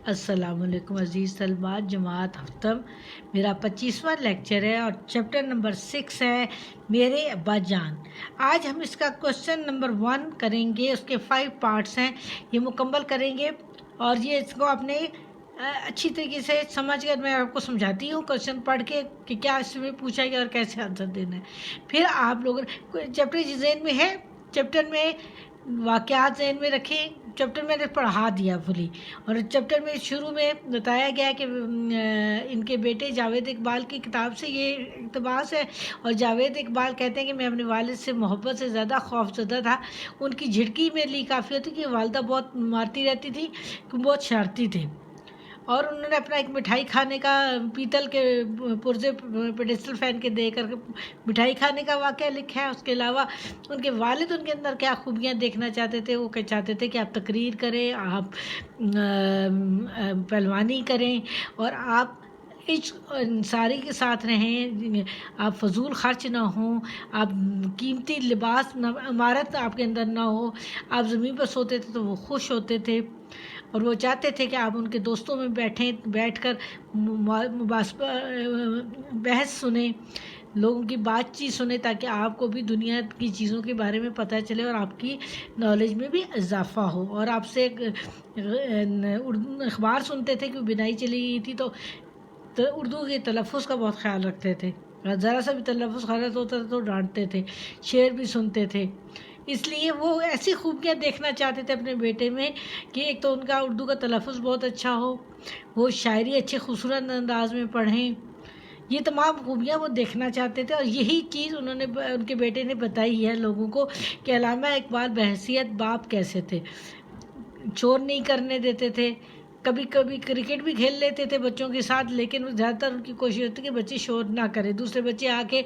السلام علیکم عزیز طلباء، جماعت ہفتم میرا 25واں لیکچر ہے اور چیپٹر نمبر 6 ہے میرے ابا جان۔ آج ہم اس کا کوشچن نمبر 1 کریں گے، اس کے 5 پارٹس ہیں، یہ مکمل کریں گے اور یہ اس کو اپنے اچھی طریقے سے سمجھ کر میں آپ کو سمجھاتی ہوں کوشچن پڑھ کے کہ کیا اس میں پوچھا گیا اور کیسے آنسر دینا ہے۔ پھر آپ لوگ چیپٹر ذہن میں ہے، چیپٹر میں واقعات ذہن میں رکھیں، چیپٹر میں نے پڑھا دیا فلی، اور چیپٹر میں شروع میں بتایا گیا کہ ان کے بیٹے جاوید اقبال کی کتاب سے یہ اقتباس ہے، اور جاوید اقبال کہتے ہیں کہ میں اپنے والد سے محبت سے زیادہ خوف زدہ تھا، ان کی جھڑکی میرے لیے کافی ہوتی کہ والدہ بہت مارتی رہتی تھی، بہت شرارتی تھے، اور انہوں نے اپنا ایک مٹھائی کھانے کا پیتل کے پرزے پیڈسٹل فین کے دے کر مٹھائی کھانے کا واقعہ لکھا ہے۔ اس کے علاوہ ان کے والد ان کے اندر کیا خوبیاں دیکھنا چاہتے تھے، وہ کیا چاہتے تھے کہ آپ تقریر کریں، آپ پہلوانی کریں، اور آپ انصاری کے ساتھ رہیں، آپ فضول خرچ نہ ہوں، آپ قیمتی لباس نہ، عمارت آپ کے اندر نہ ہو، آپ زمین پر سوتے تھے تو وہ خوش ہوتے تھے، اور وہ چاہتے تھے کہ آپ ان کے دوستوں میں بیٹھ کر بحث سنیں، لوگوں کی بات چیت سنیں، تاکہ آپ کو بھی دنیا کی چیزوں کے بارے میں پتہ چلے اور آپ کی نالج میں بھی اضافہ ہو، اور آپ سے اردو اخبار سنتے تھے کہ بنائی چلی گئی تھی تو اردو کے تلفظ کا بہت خیال رکھتے تھے، ذرا سا بھی تلفظ غلط ہوتا تھا تو ڈانٹتے تھے، شعر بھی سنتے تھے، اس لیے وہ ایسی خوبیاں دیکھنا چاہتے تھے اپنے بیٹے میں کہ ایک تو ان کا اردو کا تلفظ بہت اچھا ہو، وہ شاعری اچھے خوبصورت انداز میں پڑھیں، یہ تمام خوبیاں وہ دیکھنا چاہتے تھے، اور یہی چیز انہوں نے ان کے بیٹے نے بتائی ہے لوگوں کو کہ علامہ اقبال بحیثیت باپ کیسے تھے، شور نہیں کرنے دیتے تھے، کبھی کبھی کرکٹ بھی کھیل لیتے تھے بچوں کے ساتھ، لیکن زیادہ تر ان کی کوشش ہوتی کہ بچے شور نہ کریں، دوسرے بچے آ کے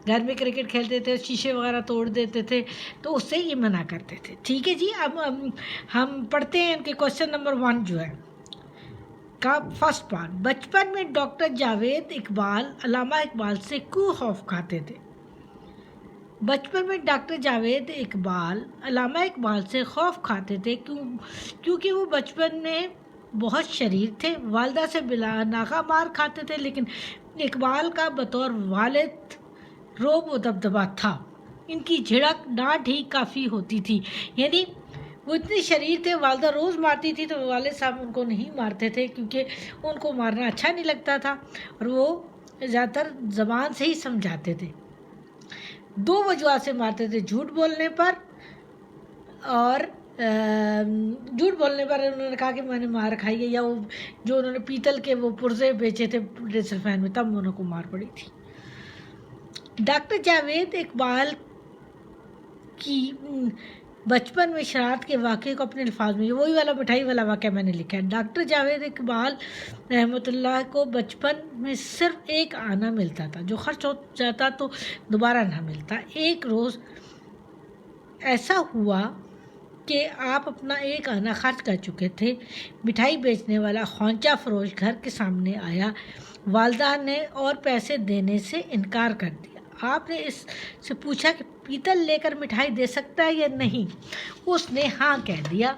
گھر میں کرکٹ کھیلتے تھے، شیشے وغیرہ توڑ دیتے تھے، تو اس سے یہ منع کرتے تھے۔ ٹھیک ہے جی، اب ہم پڑھتے ہیں ان کے کوشچن نمبر 1 جو ہے کا فرسٹ پارٹ۔ بچپن میں ڈاکٹر جاوید اقبال علامہ اقبال سے کیوں خوف کھاتے تھے؟ بچپن میں ڈاکٹر جاوید اقبال علامہ اقبال سے خوف کھاتے تھے کیونکہ وہ بچپن میں بہت شریر تھے، والدہ سے بلا ناغہ مار کھاتے تھے، لیکن اقبال کا بطور والد روب و دبدبا تھا، ان کی جھڑک ڈانٹ ہی کافی ہوتی تھی، یعنی وہ اتنے شریر تھے، والدہ روز مارتی تھی تو والد صاحب ان کو نہیں مارتے تھے کیونکہ ان کو مارنا اچھا نہیں لگتا تھا، اور وہ زیادہ تر زبان سے ہی سمجھاتے تھے۔ 2 وجوہات سے مارتے تھے، جھوٹ بولنے پر، اور جھوٹ بولنے پر انہوں نے کہا کہ میں نے مار کھائی ہے، یا وہ جو انہوں نے پیتل کے وہ پرزے بیچے تھے ڈیسل فین میں، تب انہوں کو مار پڑی تھی۔ ڈاکٹر جاوید اقبال کی بچپن میں شرارت کے واقعے کو اپنے الفاظ میں، وہی والا مٹھائی والا واقعہ میں نے لکھا ہے۔ ڈاکٹر جاوید اقبال رحمۃ اللہ کو بچپن میں صرف ایک آنا ملتا تھا، جو خرچ ہو جاتا تو دوبارہ نہ ملتا۔ ایک روز ایسا ہوا کہ آپ اپنا ایک آنا خرچ کر چکے تھے، مٹھائی بیچنے والا خوانچہ فروش گھر کے سامنے آیا، والدہ نے اور پیسے دینے سے انکار کر دیا۔ آپ نے اس سے پوچھا کہ پیتل لے کر مٹھائی دے سکتا ہے یا نہیں؟ اس نے ہاں کہہ دیا۔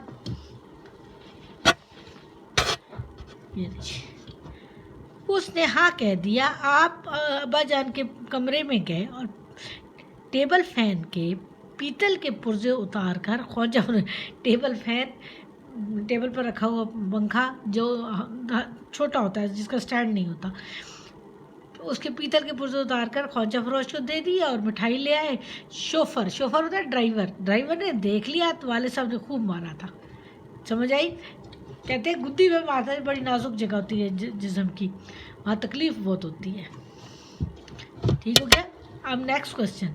آپ ابا جان کے کمرے میں گئے اور ٹیبل فین کے پیتل کے پرزے اتار کر ٹیبل پر رکھا ہوا پنکھا جو چھوٹا ہوتا ہے جس کا سٹینڈ نہیں ہوتا، اس کے پیتل کے پرزے اتار کر خواجہ فروش کو دے دیا اور مٹھائی لے آئے۔ شوفر ہوتا ہے ڈرائیور نے دیکھ لیا تو والد صاحب نے خوب مارا تھا، سمجھ آئی؟ کہتے ہیں گدی میں مارتا ہے، بڑی نازک جگہ ہوتی ہے جسم کی، وہاں تکلیف بہت ہوتی ہے۔ ٹھیک ہو گیا؟ اب نیکسٹ کوسچن،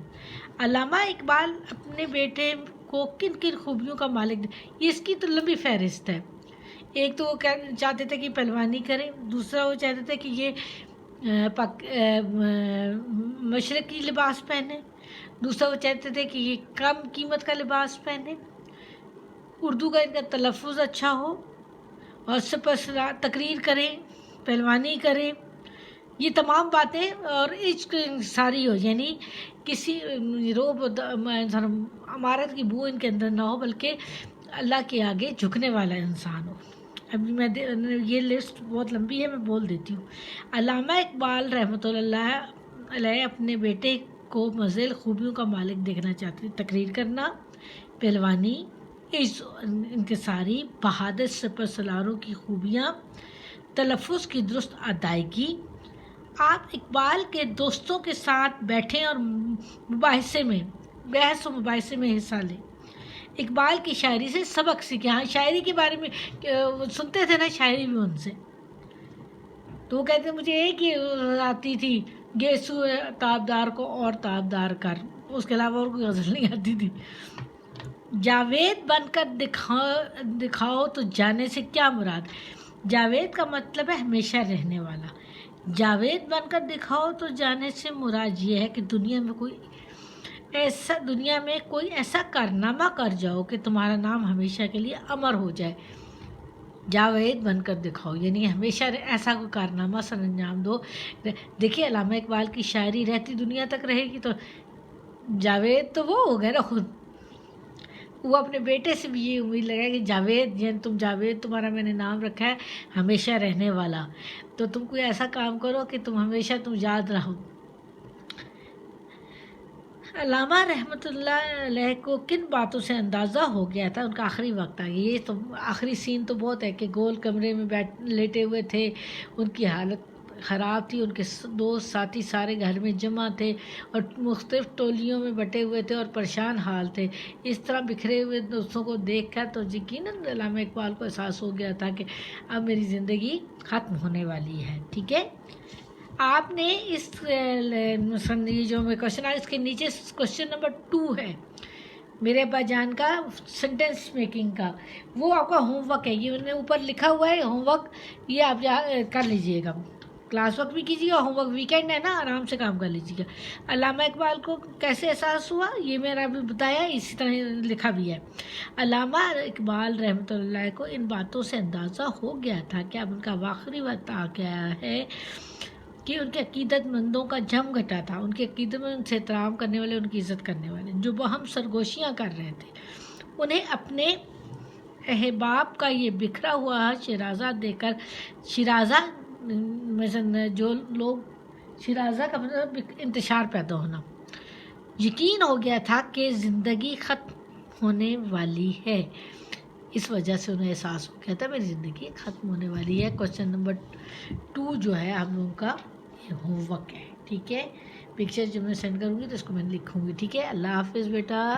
علامہ اقبال اپنے بیٹے کو کن کن خوبیوں کا مالک یہ اس کی تو لمبی فہرست ہے۔ ایک تو وہ چاہتے تھے کہ پہلوانی کریں، دوسرا وہ چاہتے تھے کہ یہ مشرقی لباس پہنے، دوسرا وہ چاہتے تھے کہ یہ کم قیمت کا لباس پہنے، اردو کا ان کا تلفظ اچھا ہو، اور تقریر کریں، پہلوانی کریں، یہ تمام باتیں، اور عشق ساری ہو، یعنی کسی عمارت کی بو ان کے اندر نہ ہو، بلکہ اللہ کے آگے جھکنے والا انسان ہو۔ ابھی میں یہ لسٹ بہت لمبی ہے، میں بول دیتی ہوں۔ علامہ اقبال رحمۃ اللہ علیہ اپنے بیٹے کو مزید خوبیوں کا مالک دیکھنا چاہتے تھے۔ تقریر کرنا، پہلوانی، انکساری، بہادر سپر سلاروں کی خوبیاں، تلفظ کی درست ادائیگی۔ آپ اقبال کے دوستوں کے ساتھ بیٹھیں اور بحث و مباحثے میں حصہ لیں۔ اقبال کی شاعری سے سبق سیکھیں۔ ہاں، شاعری کے بارے میں سنتے تھے نا، شاعری بھی ان سے، تو وہ کہتے مجھے ایک ہی آتی تھی، گیسو تابدار کو اور تابدار کر، اس کے علاوہ اور کوئی غزل نہیں آتی تھی۔ جاوید بن کر دکھاؤ تو جانے سے کیا مراد؟ جاوید کا مطلب ہے ہمیشہ رہنے والا۔ جاوید بن کر دکھاؤ تو جانے سے مراد یہ ہے کہ دنیا میں کوئی ایسا کارنامہ کر جاؤ کہ تمہارا نام ہمیشہ کے لیے امر ہو جائے۔ جاوید بن کر دکھاؤ یعنی ہمیشہ ایسا کوئی کارنامہ سر انجام دو۔ دیکھیے علامہ اقبال کی شاعری رہتی دنیا تک رہے گی، تو جاوید تو وہ ہو گئے نا خود۔ وہ اپنے بیٹے سے بھی یہ امید لگائے کہ جاوید، یعنی تم جاوید، تمہارا میں نے نام رکھا ہے ہمیشہ رہنے والا، تو تم کوئی ایسا کام کرو کہ تم ہمیشہ یاد رہو۔ علامہ رحمۃ اللہ علیہ کو کن باتوں سے اندازہ ہو گیا تھا ان کا آخری وقت آ گیا؟ یہ تو آخری سین تو بہت ہے کہ گول کمرے میں لیٹے ہوئے تھے، ان کی حالت خراب تھی، ان کے دوست ساتھی سارے گھر میں جمع تھے اور مختلف ٹولیوں میں بٹے ہوئے تھے اور پریشان حال تھے۔ اس طرح بکھرے ہوئے دوستوں کو دیکھ کر تو یقیناً علامہ اقبال کو احساس ہو گیا تھا کہ اب میری زندگی ختم ہونے والی ہے۔ ٹھیک ہے، آپ نے یہ جو میں کوشچن اس کے نیچے کوشچن نمبر 2 ہے میرے ابا جان کا، سینٹینس میکنگ کا، وہ آپ کا ہوم ورک ہے۔ یہ میں نے اوپر لکھا ہوا ہے ہوم ورک، یہ آپ کر لیجئے گا، کلاس ورک بھی کیجیے گا، ہوم ورک، ویکینڈ ہے نا، آرام سے کام کر لیجیے گا۔ علامہ اقبال کو کیسے احساس ہوا یہ میں نے ابھی بتایا، اسی طرح لکھا بھی ہے۔ علامہ اقبال رحمۃ اللہ کو ان باتوں سے اندازہ ہو گیا تھا کہ اب ان کا آخری وقت آ گیا ہے کہ ان کے عقیدت مندوں کا جم گھٹا تھا، ان کے عقیدت مند ان سے احترام کرنے والے، ان کی عزت کرنے والے، جو باہم سرگوشیاں کر رہے تھے، انہیں اپنے احباب کا یہ بکھرا ہوا شیرازہ دے کر، شیرازہ جو لوگ، شیرازہ کا مطلب انتشار پیدا ہونا، یقین ہو گیا تھا کہ زندگی ختم ہونے والی ہے۔ اس وجہ سے انہیں احساس ہو گیا تھا میری زندگی ختم ہونے والی ہے۔ کوشچن نمبر 2 جو ہے ہم لوگوں کا یہ ہوم ورک ہے۔ ٹھیک ہے، پکچر جو میں سینڈ کروں گی تو اس کو میں لکھوں گی۔ ٹھیک ہے، اللہ حافظ بیٹا۔